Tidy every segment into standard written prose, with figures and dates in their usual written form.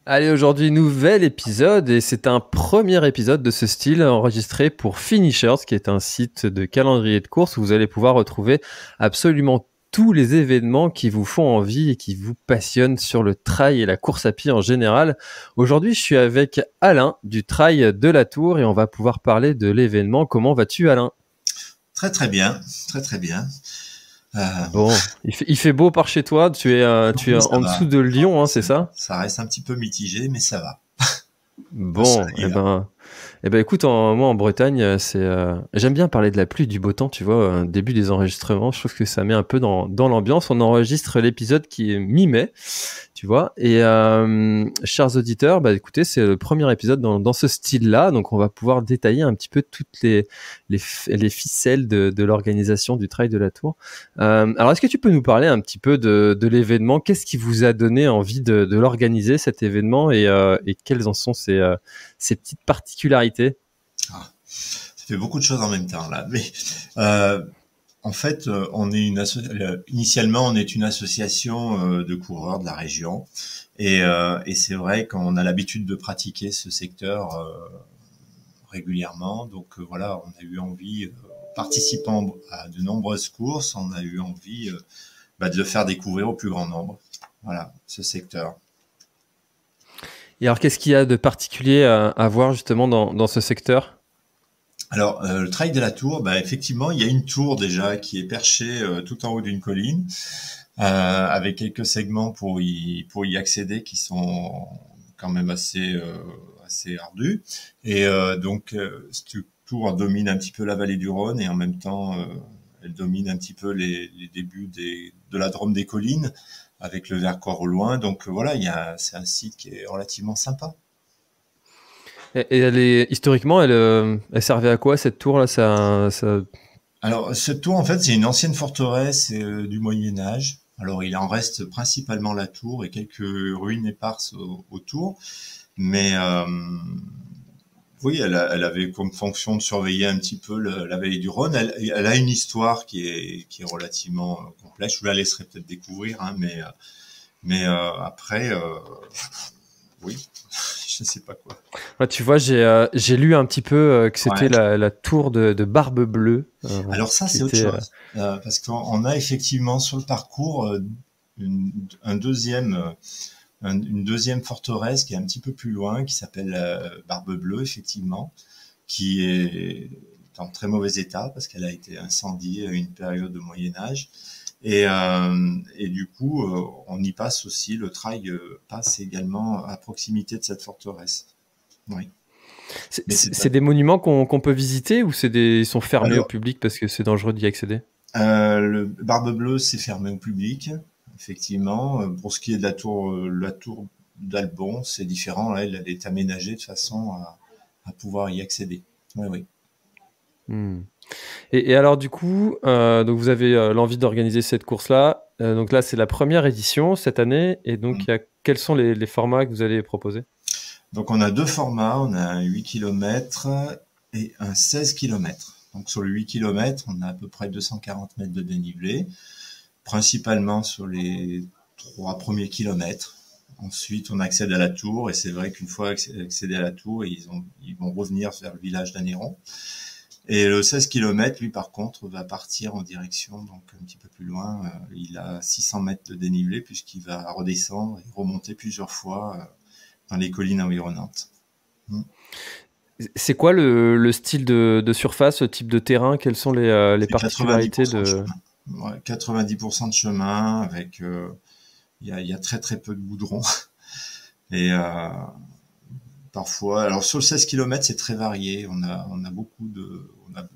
Allez, aujourd'hui, nouvel épisode et c'est un premier épisode de ce style enregistré pour Finishers, qui est un site de calendrier de course où vous allez pouvoir retrouver absolument tous les événements qui vous font envie et qui vous passionnent sur le trail et la course à pied en général. Aujourd'hui, je suis avec Alain du Trail de la Tour et on va pouvoir parler de l'événement. Comment vas-tu, Alain? Très très bien, très très bien. Euh, Bon, il fait beau par chez toi, tu es oui, ça en dessous va. de Lyon, hein, c'est ça? Ça reste un petit peu mitigé, mais ça va. Le Bon, soleil est là. écoute, moi en Bretagne, j'aime bien parler de la pluie, du beau temps, tu vois, début des enregistrements, je trouve que ça met un peu dans l'ambiance. On enregistre l'épisode qui est mi-mai, tu vois. Et chers auditeurs, bah écoutez, c'est le premier épisode dans ce style-là, donc on va pouvoir détailler un petit peu toutes les ficelles de l'organisation du Trail de la Tour. Alors, est-ce que tu peux nous parler un petit peu de l'événement? Qu'est-ce qui vous a donné envie de l'organiser, cet événement, et quelles en sont ces petites particularités? Ah, ça fait beaucoup de choses en même temps là. Mais euh, en fait, on est initialement, on est une association de coureurs de la région, et c'est vrai qu'on a l'habitude de pratiquer ce secteur régulièrement. Donc voilà, on a eu envie, participant à de nombreuses courses, on a eu envie de le faire découvrir au plus grand nombre. Voilà, ce secteur. Et alors, qu'est-ce qu'il y a de particulier à voir justement dans ce secteur? Alors, le Trail de la Tour, effectivement, il y a une tour déjà qui est perchée tout en haut d'une colline, avec quelques segments pour y accéder qui sont quand même assez ardus. Et cette tour domine un petit peu la vallée du Rhône et en même temps, elle domine un petit peu les débuts de la Drôme des collines avec le Vercors au loin. Donc voilà, c'est un site qui est relativement sympa. Et historiquement, elle servait à quoi cette tour-là? Alors, cette tour, en fait, c'est une ancienne forteresse du Moyen Âge. Alors, il en reste principalement la tour et quelques ruines éparses autour. Mais oui, elle avait comme fonction de surveiller un petit peu la vallée du Rhône. Elle a une histoire qui est relativement complexe. Je vous la laisserai peut-être découvrir, hein, après, oui, je ne sais pas quoi. Ouais, tu vois, j'ai lu un petit peu que c'était Ouais. la tour de Barbe Bleue, Alors ça, qui c'est autre était. chose, parce qu'on a effectivement sur le parcours une, un deuxième, une deuxième forteresse qui est un petit peu plus loin, qui s'appelle Barbe Bleue, effectivement, qui est en très mauvais état parce qu'elle a été incendiée à une période de Moyen Âge. Et du coup, on y passe aussi, le trail passe également à proximité de cette forteresse. Oui. Mais c'est C'est des monuments qu'on peut visiter, ou ils sont fermés au alors public parce que c'est dangereux d'y accéder? Le Barbe Bleue, c'est fermé au public, effectivement. Pour ce qui est de la tour d'Albon, c'est différent. Là, elle est aménagée de façon à pouvoir y accéder. Oui, oui. Hmm. Et alors du coup, donc vous avez l'envie d'organiser cette course-là. Donc là, c'est la première édition cette année. Et donc, Mm. quels sont les formats que vous allez proposer? Donc, on a deux formats. On a un 8 km et un 16 km. Donc, sur le 8 km, on a à peu près 240 mètres de dénivelé, principalement sur les trois premiers kilomètres. Ensuite, on accède à la tour et c'est vrai qu'une fois accédé à la tour, ils vont revenir vers le village d'Anéron. Et le 16 km, lui, par contre, va partir en direction, donc un petit peu plus loin. Il a 600 mètres de dénivelé puisqu'il va redescendre et remonter plusieurs fois dans les collines environnantes. Mm. C'est quoi le style de surface, ce type de terrain? Quelles sont les C'est particularités 90% de de... chemin. Ouais, 90% de chemin avec, il y a très très peu de goudron. Et parfois, alors sur le 16 km, c'est très varié. On a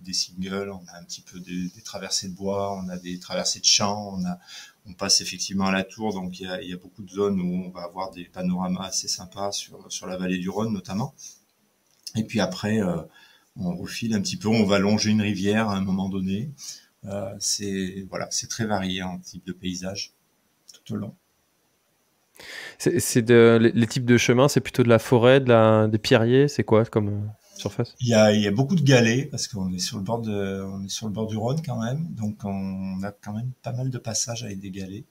des singles, on a un petit peu des traversées de bois, on a des traversées de champs, on passe effectivement à la tour, donc il y a beaucoup de zones où on va avoir des panoramas assez sympas sur la vallée du Rhône notamment. Et puis après, on refile un petit peu, on va longer une rivière à un moment donné. C'est très varié en type de paysage tout au long. Les types de chemins, c'est plutôt de la forêt, des pierriers, c'est quoi comme surface? Il y a beaucoup de galets parce qu'on est sur le on est sur le bord du Rhône quand même, donc on a quand même pas mal de passages avec des galets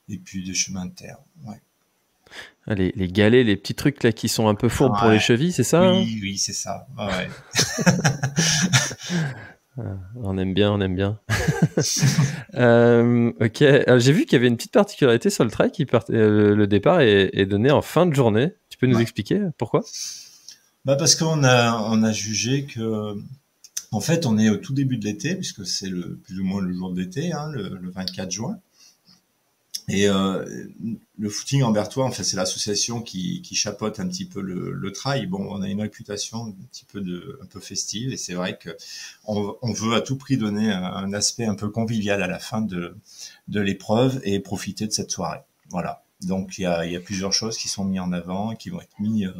et puis des chemins de terre. Ouais. Les galets, les petits trucs là qui sont un peu fourbes pour les Ouais. chevilles, c'est ça, hein? Oui, oui, c'est ça. Ouais. On aime bien, on aime bien. Ok, j'ai vu qu'il y avait une petite particularité sur le trail le départ est donné en fin de journée. Tu peux nous Ouais. expliquer pourquoi? Bah parce qu'on a jugé que, en fait, on est au tout début de l'été, puisque c'est plus ou moins le jour d'été, hein, le 24 juin. Et le footing en Berthois, en fait, c'est l'association qui chapeaute un petit peu le trail. Bon, on a une réputation un petit peu un peu festive, et c'est vrai que on veut à tout prix donner un aspect un peu convivial à la fin de l'épreuve et profiter de cette soirée. Voilà. Donc il y a plusieurs choses qui sont mises en avant et qui vont être mises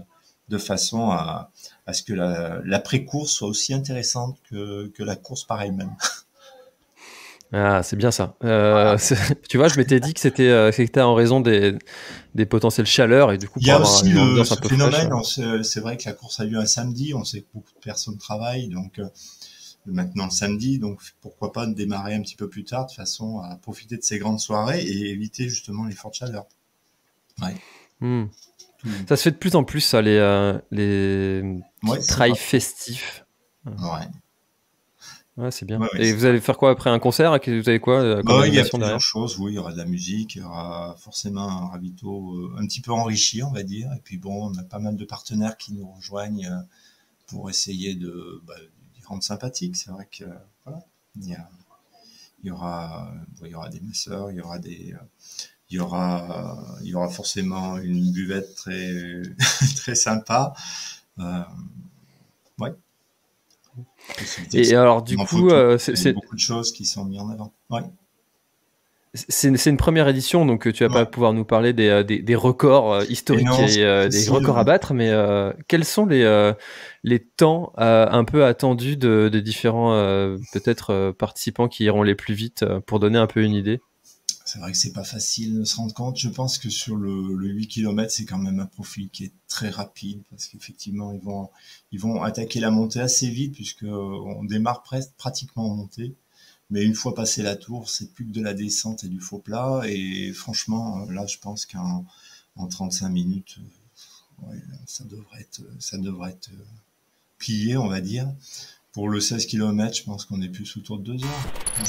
de façon à ce que l'après-course soit aussi intéressante que la course par elle-même. Ah, c'est bien ça. Tu vois, je m'étais dit que c'était en raison des potentielles chaleurs et du coup Il y pour a avoir aussi une ambiance un ce peu fraîche. phénomène, c'est vrai que la course a lieu un samedi, on sait que beaucoup de personnes travaillent, donc maintenant le samedi, donc pourquoi pas démarrer un petit peu plus tard de façon à profiter de ces grandes soirées et éviter justement les fortes chaleurs. Ouais, Hmm. tout, Ça se fait de plus en plus, ça, les ouais, petits c'est trails pas faux. festifs. Ouais, Ouais, c'est bien. ouais, ouais, Et c'est vous vrai. allez faire quoi après un concert? Vous avez quoi comme Bah, il y a animation plusieurs derrière? choses, oui, il y aura de la musique, il y aura forcément un ravito un petit peu enrichi, on va dire, et puis bon, on a pas mal de partenaires qui nous rejoignent pour essayer d'y rendre sympathique. C'est vrai que voilà, il y a il y aura des masseurs, il y aura forcément une buvette très, très sympa. Euh, ouais, possibilité Et aussi alors, du en coup, photo. Il y a beaucoup de choses qui sont mises en avant. Ouais, c'est une première édition, donc tu vas pas ouais. pouvoir nous parler des records Et historiques non, et c'est des difficile. records à battre, mais quels sont les temps un peu attendus de différents peut-être participants qui iront les plus vite pour donner un peu une idée? C'est vrai que c'est pas facile de se rendre compte. Je pense que sur le 8 km, c'est quand même un profil qui est très rapide parce qu'effectivement, ils vont attaquer la montée assez vite puisque on démarre presque pratiquement en montée. Mais une fois passé la tour, c'est plus que de la descente et du faux plat. Et franchement, là, je pense qu'en 35 minutes, ouais, ça devrait être plié, on va dire. Pour le 16 km, je pense qu'on est plus autour de 2 heures. Ouais.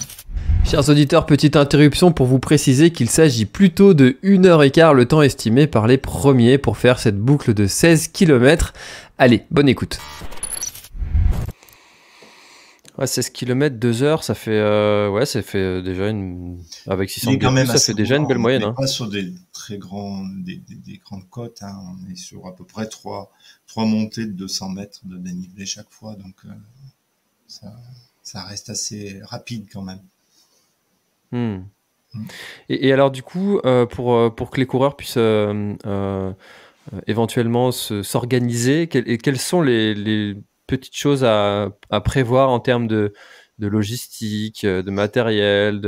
Chers auditeurs, petite interruption pour vous préciser qu'il s'agit plutôt de 1h15, le temps estimé par les premiers pour faire cette boucle de 16 km. Allez, bonne écoute. Ouais, 16 km, 2 heures, ça fait déjà avec Il est 600 quand plus, même ça assez fait déjà une roulant. belle On moyenne, n'est hein. pas sur des très des grandes côtes, hein. On est sur à peu près trois montées de 200 mètres de dénivelé chaque fois. Donc, ça, ça reste assez rapide quand même. Hmm. Mm. Et alors du coup, pour que les coureurs puissent éventuellement s'organiser, quelles sont les petites choses à prévoir en termes de logistique, de matériel,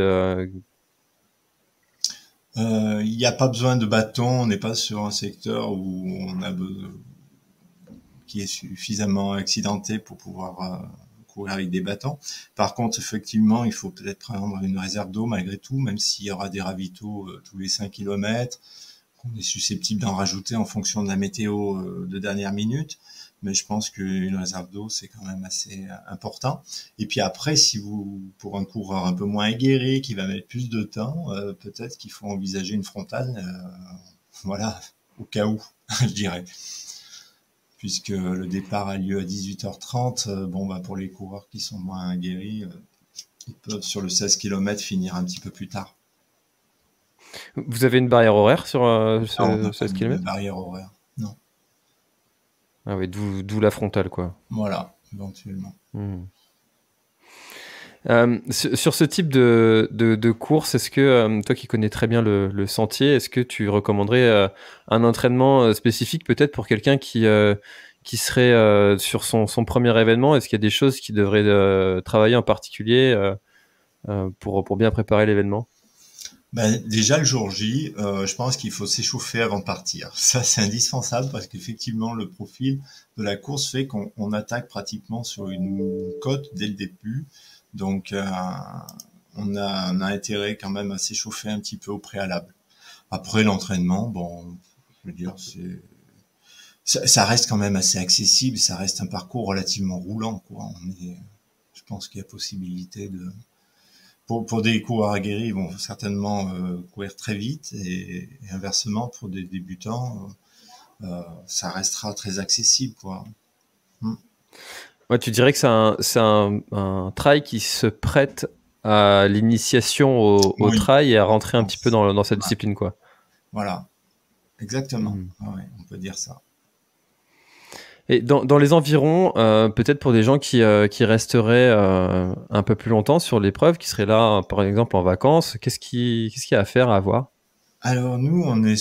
Il n'y a pas besoin de bâton. On n'est pas sur un secteur qui est suffisamment accidenté pour pouvoir courir avec des bâtons. Par contre, effectivement, il faut peut-être prendre une réserve d'eau malgré tout, même s'il y aura des ravitaux tous les 5 km. On est susceptible d'en rajouter en fonction de la météo de dernière minute. Mais je pense qu'une réserve d'eau, c'est quand même assez important. Et puis après, pour un coureur un peu moins aguerri, qui va mettre plus de temps, peut-être qu'il faut envisager une frontale, voilà, au cas où, je dirais. Puisque le départ a lieu à 18h30, bon, bah, pour les coureurs qui sont moins aguerris, ils peuvent sur le 16 km finir un petit peu plus tard. Vous avez une barrière horaire sur Alors, on ce n'a pas 16 de km? barrière horaire. Non. Ah oui, d'où la frontale, quoi. Voilà, éventuellement. Hmm. Sur ce type de course, est-ce que toi qui connais très bien le sentier, est-ce que tu recommanderais un entraînement spécifique peut-être pour quelqu'un qui serait sur son premier événement? Est-ce qu'il y a des choses qu'il devrait travailler en particulier pour bien préparer l'événement? Ben, déjà le jour J, je pense qu'il faut s'échauffer avant de partir. Ça, c'est indispensable parce qu'effectivement, le profil de la course fait qu'on attaque pratiquement sur une côte dès le début. Donc, on a intérêt quand même à s'échauffer un petit peu au préalable. Après l'entraînement, bon, veux dire, ça reste quand même assez accessible, ça reste un parcours relativement roulant, quoi. Je pense qu'il y a possibilité pour des coureurs aguerris, ils vont certainement courir très vite, et inversement, pour des débutants, ça restera très accessible, quoi. Mm. Ouais, tu dirais que c'est un trail qui se prête à l'initiation au Oui, trail et à rentrer un petit peu dans cette voilà, discipline, quoi. voilà, exactement. Hmm. Ah ouais, on peut dire ça. Et dans les environs, peut-être pour des gens qui resteraient un peu plus longtemps sur l'épreuve, qui seraient là, par exemple, en vacances, qu'est-ce qu'il y a à faire, à voir? Alors nous, on est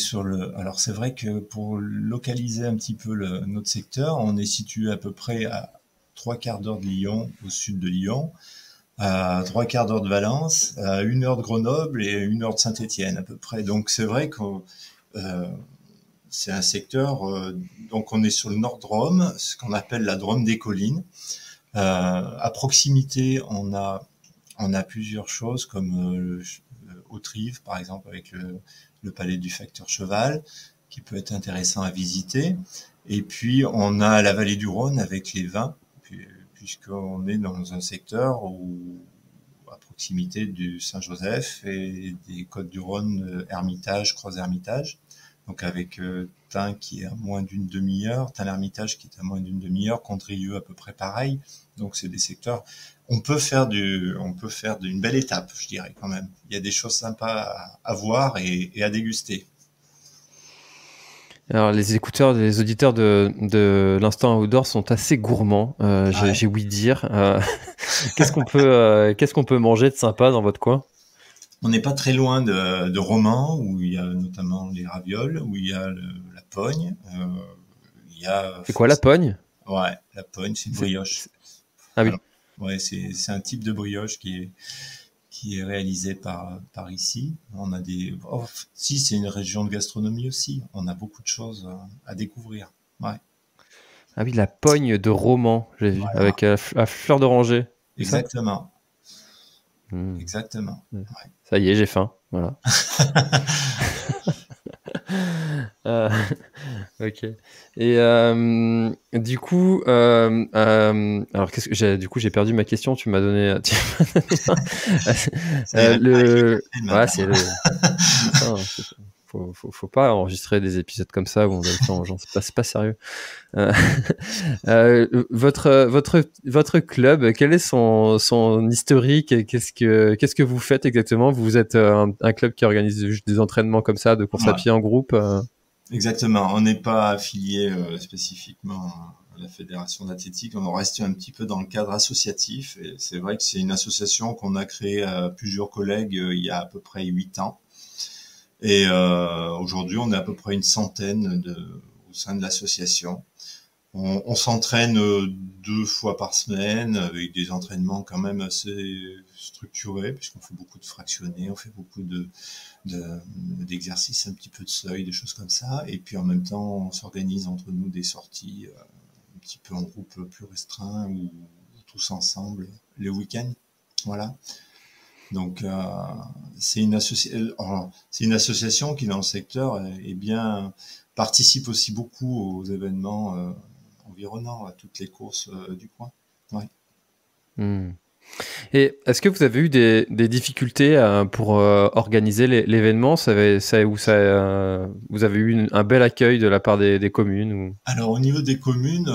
Alors c'est vrai que pour localiser un petit peu notre secteur, on est situé à peu près à 3/4 d'heure de Lyon, au sud de Lyon, à 3/4 d'heure de Valence, à 1 heure de Grenoble et 1 heure de Saint-Étienne à peu près. Donc c'est vrai que euh, c'est un secteur. Donc on est sur le Nord Drôme, ce qu'on appelle la Drôme des collines. À proximité, on a plusieurs choses comme Autrive, par exemple, avec le palais du facteur Cheval, qui peut être intéressant à visiter. Et puis, on a la vallée du Rhône avec les vins, puisqu'on est dans un secteur à proximité du Saint-Joseph et des Côtes du Rhône, Hermitage, Croix-Hermitage. Donc avec Tain qui est à moins d'une demi-heure, Tain-l'Hermitage qui est à moins d'une demi-heure, Condrieu à peu près pareil. Donc c'est des secteurs. On peut faire d'une belle étape, je dirais quand même. Il y a des choses sympas à voir et à déguster. Alors, les auditeurs de l'Instant Outdoor sont assez gourmands, Ouais. j'ai ouï dire. Qu'est-ce qu'on peut manger de sympa dans votre coin? On n'est pas très loin de Romans, où il y a notamment les ravioles, où il y a la pogne. Il y a C'est quoi la pogne? Ouais, la pogne, c'est une C'est- brioche. c'est- Ah oui. Alors, ouais, c'est un type de brioche qui est réalisé par ici. On a si, c'est une région de gastronomie aussi. On a beaucoup de choses à découvrir. Ouais, Ah oui, la pogne de roman, j'ai vu, voilà, avec la fleur d'oranger, c'est ça? exactement, Hmm. exactement. Ça y est, j'ai faim. Voilà. Euh, ok. Et du coup, alors qu'est-ce que du coup, j'ai perdu ma question. Tu m'as donné. C'est la Le. le Ouais, matin. c'est ça, hein, faut pas enregistrer des épisodes comme ça où on donne ça aux gens. C'est pas sérieux. Euh, votre club, quel est son historique et qu'est-ce que vous faites exactement? Vous êtes un club qui organise juste des entraînements comme ça, de course à Ouais, pied en groupe? exactement. On n'est pas affilié spécifiquement à la fédération d'athlétique. On reste un petit peu dans le cadre associatif. Et c'est vrai que c'est une association qu'on a créée à plusieurs collègues il y a à peu près 8 ans. Et aujourd'hui, on est à peu près une centaine au sein de l'association. On s'entraîne 2 fois par semaine avec des entraînements quand même assez structurés puisqu'on fait beaucoup de fractionnés, on fait beaucoup d'exercices, un petit peu de seuil, des choses comme ça. Et puis en même temps, on s'organise entre nous des sorties un petit peu en groupe plus restreint ou tous ensemble les week-ends. Voilà. Donc c'est une association qui dans le secteur participe aussi beaucoup aux événements environnants, à toutes les courses du coin. Ouais. Hmm. Et est-ce que vous avez eu des difficultés pour organiser l'événement? Vous avez eu un bel accueil de la part des communes Alors au niveau des communes,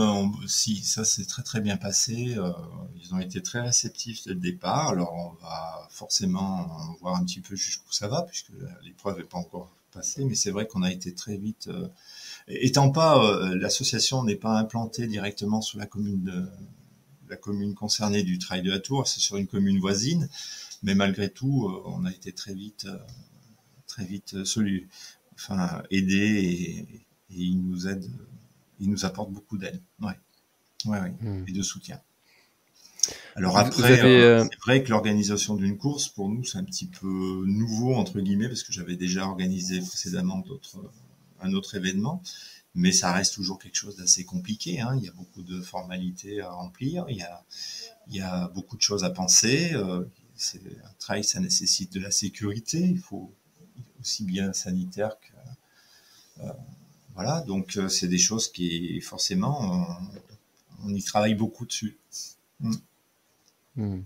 si ça s'est très très bien passé, ils ont été très réceptifs dès le départ. Alors on va forcément voir un petit peu jusqu'où ça va puisque l'épreuve n'est pas encore passée, mais c'est vrai qu'on a été très vite. Étant pas, l'association n'est pas implantée directement sur la commune concernée du Trail de la Tour, c'est sur une commune voisine, mais malgré tout, on a été très vite aidé et ils nous apportent beaucoup d'aide, ouais, ouais, ouais, Hmm. et de soutien. Alors Vous après, avez c'est vrai que l'organisation d'une course, pour nous, c'est un petit peu nouveau, entre guillemets, parce que j'avais déjà organisé précédemment un autre événement, mais ça reste toujours quelque chose d'assez compliqué, hein. Il y a beaucoup de formalités à remplir, il y a beaucoup de choses à penser. Un trail, ça nécessite de la sécurité, il faut aussi bien sanitaire Voilà, donc c'est des choses qui, forcément, on y travaille beaucoup dessus. Mm. Hmm.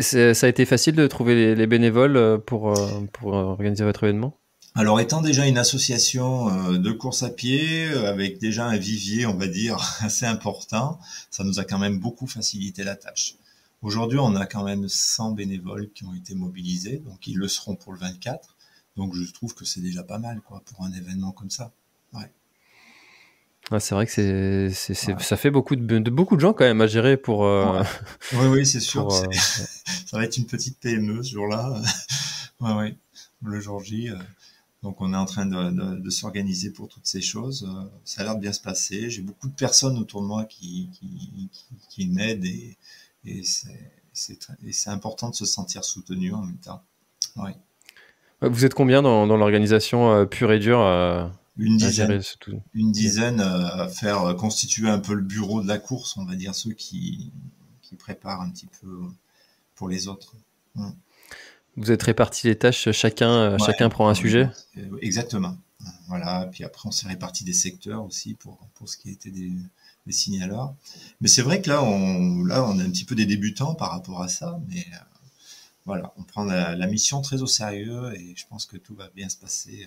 Ça a été facile de trouver les bénévoles pour organiser votre événement? Alors, étant déjà une association de course à pied, avec déjà un vivier, on va dire, assez important, ça nous a quand même beaucoup facilité la tâche. Aujourd'hui, on a quand même 100 bénévoles qui ont été mobilisés, donc ils le seront pour le 24. Donc, je trouve que c'est déjà pas mal, quoi, pour un événement comme ça. Ouais. Ouais, c'est vrai que Voilà. ça fait beaucoup de gens quand même à gérer Ouais. Oui, oui, c'est sûr pour, que euh, ça va être une petite PME ce jour-là. Ouais, ouais. Le jour J. Donc on est en train de s'organiser pour toutes ces choses. Ça a l'air de bien se passer. J'ai beaucoup de personnes autour de moi qui m'aident et c'est important de se sentir soutenu en même temps. Ouais. Vous êtes combien dans l'organisation pure et dure Une à dizaine, gérer ce tout? une Ok. dizaine à faire constituer un peu le bureau de la course, on va dire ceux qui préparent un petit peu pour les autres. Mm. Vous êtes répartis les tâches, Ouais, chacun prend un ouais, sujet? exactement. Voilà. Puis après, on s'est réparti des secteurs aussi pour ce qui était des signaleurs. Mais c'est vrai que là, on est un petit peu des débutants par rapport à ça. Mais voilà, on prend la mission très au sérieux et je pense que tout va bien se passer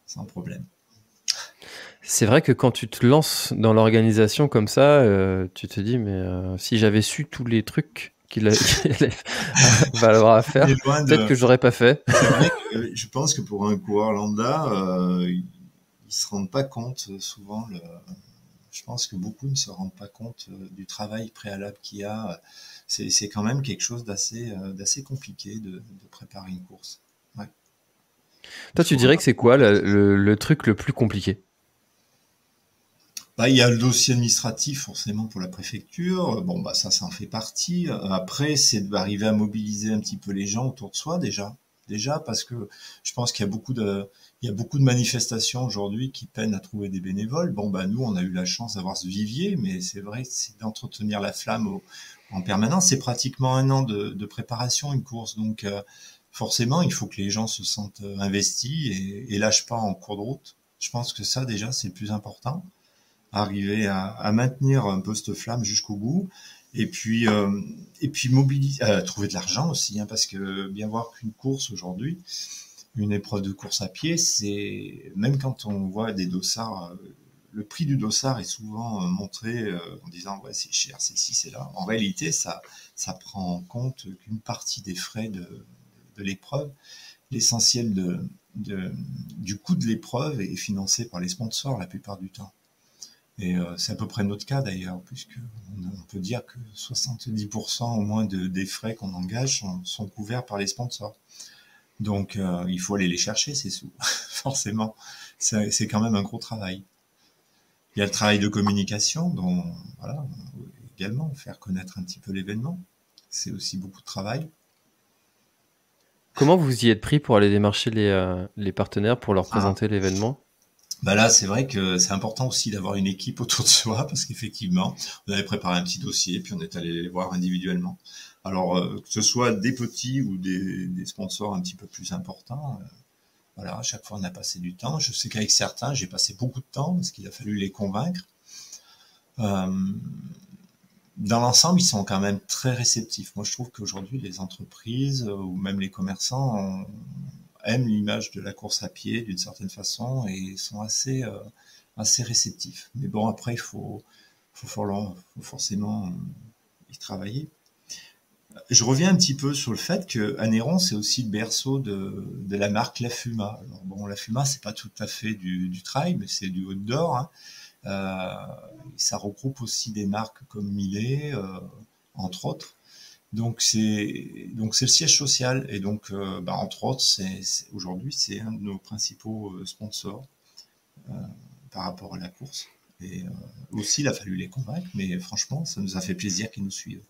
sans problème. C'est vrai que quand tu te lances dans l'organisation comme ça, tu te dis, mais si j'avais su tous les trucs qu'il allait falloir à On est faire, loin peut-être de. que j'aurais pas fait. C'est vrai que je pense que pour un coureur lambda, ils se rendent pas compte souvent. Je pense que beaucoup ne se rendent pas compte du travail préalable qu'il y a. C'est quand même quelque chose d'assez compliqué de préparer une course. Ouais. Il Toi, tu faut dirais que c'est quoi beaucoup de précision. le truc le plus compliqué? Bah, il y a le dossier administratif forcément pour la préfecture. Bon, bah ça en fait partie. Après, c'est d'arriver à mobiliser un petit peu les gens autour de soi déjà. Déjà parce que je pense il y a beaucoup de manifestations aujourd'hui qui peinent à trouver des bénévoles. Bon, bah nous, on a eu la chance d'avoir ce vivier, mais c'est vrai, c'est d'entretenir la flamme en permanence. C'est pratiquement un an de préparation une course, donc forcément, il faut que les gens se sentent investis et lâchent pas en cours de route. Je pense que ça déjà, c'est le plus important, arriver à maintenir un peu cette flamme jusqu'au bout. Et puis mobiliser, trouver de l'argent aussi, hein, parce que bien voir qu'une course aujourd'hui, une épreuve de course à pied, c'est même quand on voit des dossards, le prix du dossard est souvent montré en disant ouais c'est cher, c'est ci, c'est là. En réalité, ça prend en compte qu'une partie des frais de l'épreuve. L'essentiel du coût de l'épreuve est financé par les sponsors la plupart du temps. Et c'est à peu près notre cas d'ailleurs, puisque on peut dire que 70% au moins des frais qu'on engage sont couverts par les sponsors. Donc il faut aller les chercher ces sous, forcément. C'est quand même un gros travail. Il y a le travail de communication, dont voilà, également faire connaître un petit peu l'événement. C'est aussi beaucoup de travail. Comment vous y êtes pris pour aller démarcher les partenaires pour leur Ah, présenter l'événement? bah là, c'est vrai que c'est important aussi d'avoir une équipe autour de soi, parce qu'effectivement, on avait préparé un petit dossier, puis on est allé les voir individuellement. Alors, que ce soit des petits ou des sponsors un petit peu plus importants, voilà, à chaque fois on a passé du temps. Je sais qu'avec certains, j'ai passé beaucoup de temps, parce qu'il a fallu les convaincre. Euh, dans l'ensemble, ils sont quand même très réceptifs. Moi, je trouve qu'aujourd'hui, les entreprises ou même les commerçants aiment l'image de la course à pied d'une certaine façon et sont assez réceptifs. Mais bon, après, faut forcément y travailler. Je reviens un petit peu sur le fait que Anéron, c'est aussi le berceau de la marque La Fuma. Alors bon, La Fuma, c'est pas tout à fait du trail, mais c'est du outdoor, hein. Ça regroupe aussi des marques comme Millet, entre autres. Donc c'est le siège social et donc bah, entre autres aujourd'hui c'est un de nos principaux sponsors euh, par rapport à la course. Et aussi il a fallu les convaincre, mais franchement ça nous a fait plaisir qu'ils nous suivent.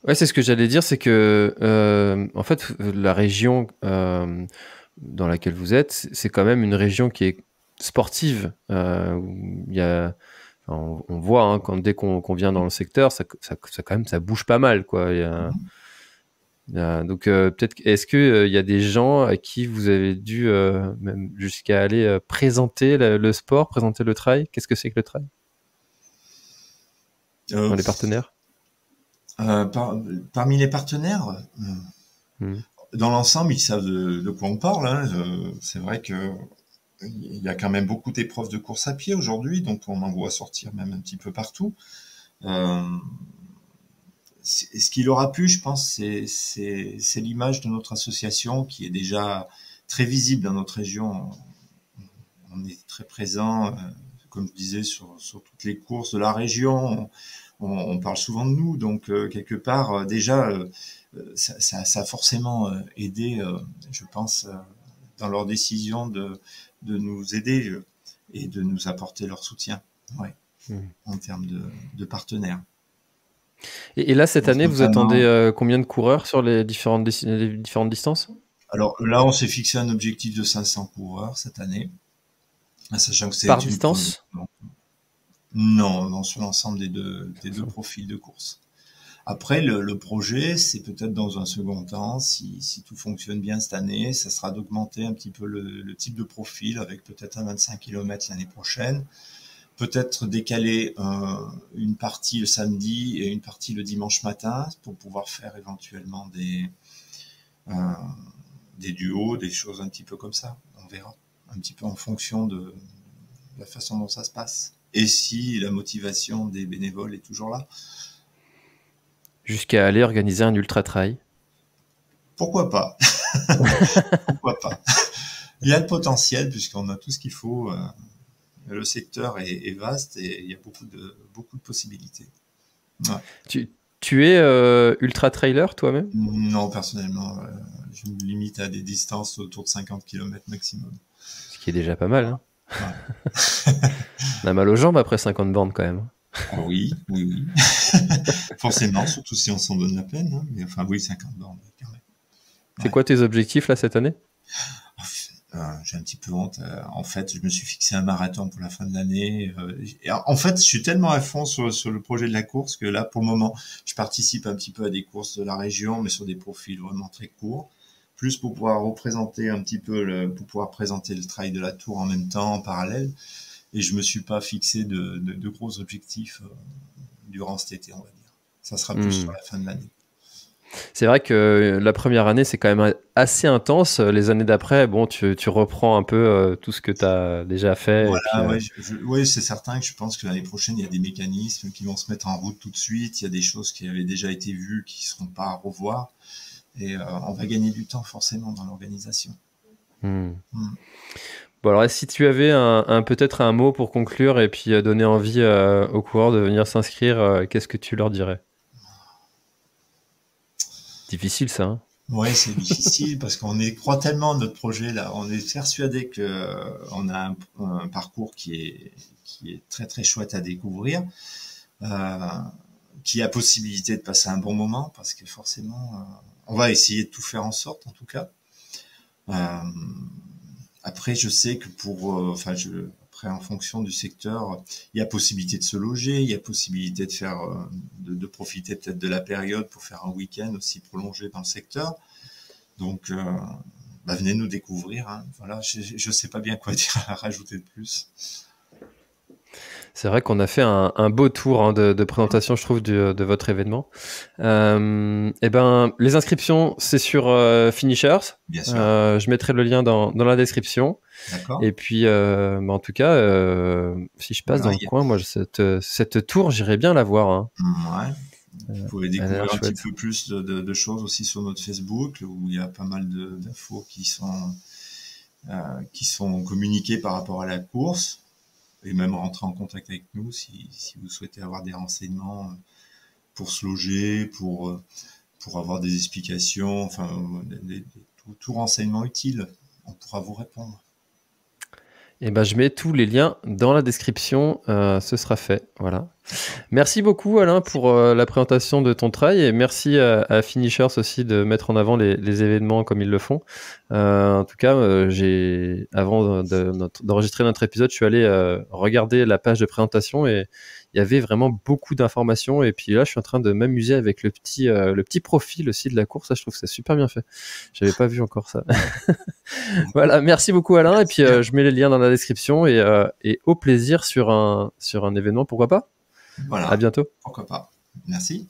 Ouais, c'est ce que j'allais dire, c'est que en fait, la région dans laquelle vous êtes, c'est quand même une région qui est sportive. Où il y a, enfin, on voit hein, dès qu'on vient dans le secteur, ça quand même ça bouge pas mal, quoi. Il y a, Mhm. Donc peut-être, est-ce que il y a des gens à qui vous avez dû même jusqu'à aller présenter le sport, présenter le trail? Qu'est-ce que c'est que le trail Euh, dans les partenaires? euh, par- Parmi les partenaires, Hmm. dans l'ensemble, ils savent de quoi on parle, hein. C'est vrai que il y a quand même beaucoup d'épreuves de course à pied aujourd'hui, donc on en voit sortir même un petit peu partout. Euh, Ce qu'il aura pu, je pense, c'est l'image de notre association qui est déjà très visible dans notre région. On est très présent, comme je disais, sur toutes les courses de la région. On parle souvent de nous, donc quelque part, déjà, ça a forcément aidé, je pense, dans leur décision de nous aider et de nous apporter leur soutien, ouais, Hmm. en termes de partenaires. Et là, cette Donc, année, vous attendez notamment, combien de coureurs sur les différentes distances? alors là, on s'est fixé un objectif de 500 coureurs cette année, sachant que Par c'est une première. distance? Non, non, sur l'ensemble des deux profils de course. Après, le projet, c'est peut-être dans un second temps, si tout fonctionne bien cette année, ça sera d'augmenter un petit peu le type de profil avec peut-être un 25 km l'année prochaine, peut-être décaler une partie le samedi et une partie le dimanche matin pour pouvoir faire éventuellement euh, des duos, des choses un petit peu comme ça. On verra un petit peu en fonction de la façon dont ça se passe. Et si la motivation des bénévoles est toujours là. Jusqu'à aller organiser un ultra trail? Pourquoi pas? Pourquoi pas? Il y a le potentiel puisqu'on a tout ce qu'il faut. Le secteur est vaste et il y a beaucoup de possibilités. Ouais. Tu, tu es ultra trailer toi-même? Non, personnellement, je me limite à des distances autour de 50 km maximum. Ce qui est déjà pas mal, hein. Ouais. On a mal aux jambes après 50 bornes quand même. Ah oui, oui, oui. Forcément, surtout si on s'en donne la peine, hein. Mais enfin, oui, 50 bornes, quand même. C'est Ouais. quoi tes objectifs là cette année? J'ai un petit peu honte. En fait, je me suis fixé un marathon pour la fin de l'année. Et en fait, je suis tellement à fond sur le projet de la course que là, pour le moment, je participe un petit peu à des courses de la région, mais sur des profils vraiment très courts. Plus pour pouvoir représenter un petit peu, pour pouvoir présenter le trail de la Tour en même temps, en parallèle. Et je me suis pas fixé de gros objectifs durant cet été, on va dire. Ça sera plus sur Hmm. la fin de l'année. C'est vrai que la première année, c'est quand même assez intense. Les années d'après, bon, tu reprends un peu tout ce que tu as déjà fait. Et puis, Voilà, ouais, ouais, c'est certain que je pense que l'année prochaine, il y a des mécanismes qui vont se mettre en route tout de suite. Il y a des choses qui avaient déjà été vues qui ne seront pas à revoir. Et on va gagner du temps forcément dans l'organisation. hmm. Mm. Bon, alors, si tu avais peut-être un mot pour conclure et puis donner envie aux coureurs de venir s'inscrire, qu'est-ce que tu leur dirais? Difficile ça, hein. Ouais, c'est difficile parce qu'on y croit tellement à notre projet là. On est persuadé que on a un parcours qui est très très chouette à découvrir, euh, qui a possibilité de passer un bon moment parce que forcément, on va essayer de tout faire en sorte en tout cas. Euh, Après, je sais que après, en fonction du secteur, il y a possibilité de se loger, il y a possibilité de faire, de profiter peut-être de la période pour faire un week-end aussi prolongé dans le secteur. Donc, venez nous découvrir, hein. Voilà, je sais pas bien quoi dire à rajouter de plus. C'est vrai qu'on a fait un beau tour hein, de présentation, je trouve, de votre événement. Et ben, les inscriptions, c'est sur Finishers. Bien sûr, Je mettrai le lien dans la description. d'accord. Et puis, en tout cas, si je passe Voilà, dans le coin, moi, cette tour, j'irais bien la voir, hein. ouais. Vous pouvez Elle a l'air découvrir un petit chouette. peu plus de choses aussi sur notre Facebook, où il y a pas mal d'infos qui sont communiquées par rapport à la course, et même rentrer en contact avec nous si vous souhaitez avoir des renseignements pour se loger, pour avoir des explications, enfin, tout renseignement utile, on pourra vous répondre. Et ben, je mets tous les liens dans la description. Ce sera fait. Voilà. Merci beaucoup Alain pour la présentation de ton trail et merci à Finishers aussi de mettre en avant les événements comme ils le font. En tout cas, avant d'enregistrer notre épisode, je suis allé regarder la page de présentation et il y avait vraiment beaucoup d'informations. Et puis là, je suis en train de m'amuser avec le petit profil aussi de la course. Ça, je trouve que c'est super bien fait. J'avais pas vu encore ça. Voilà, merci beaucoup Alain. Et puis je mets les liens dans la description et au plaisir sur un événement, pourquoi pas. Voilà. À bientôt. Pourquoi pas. Merci.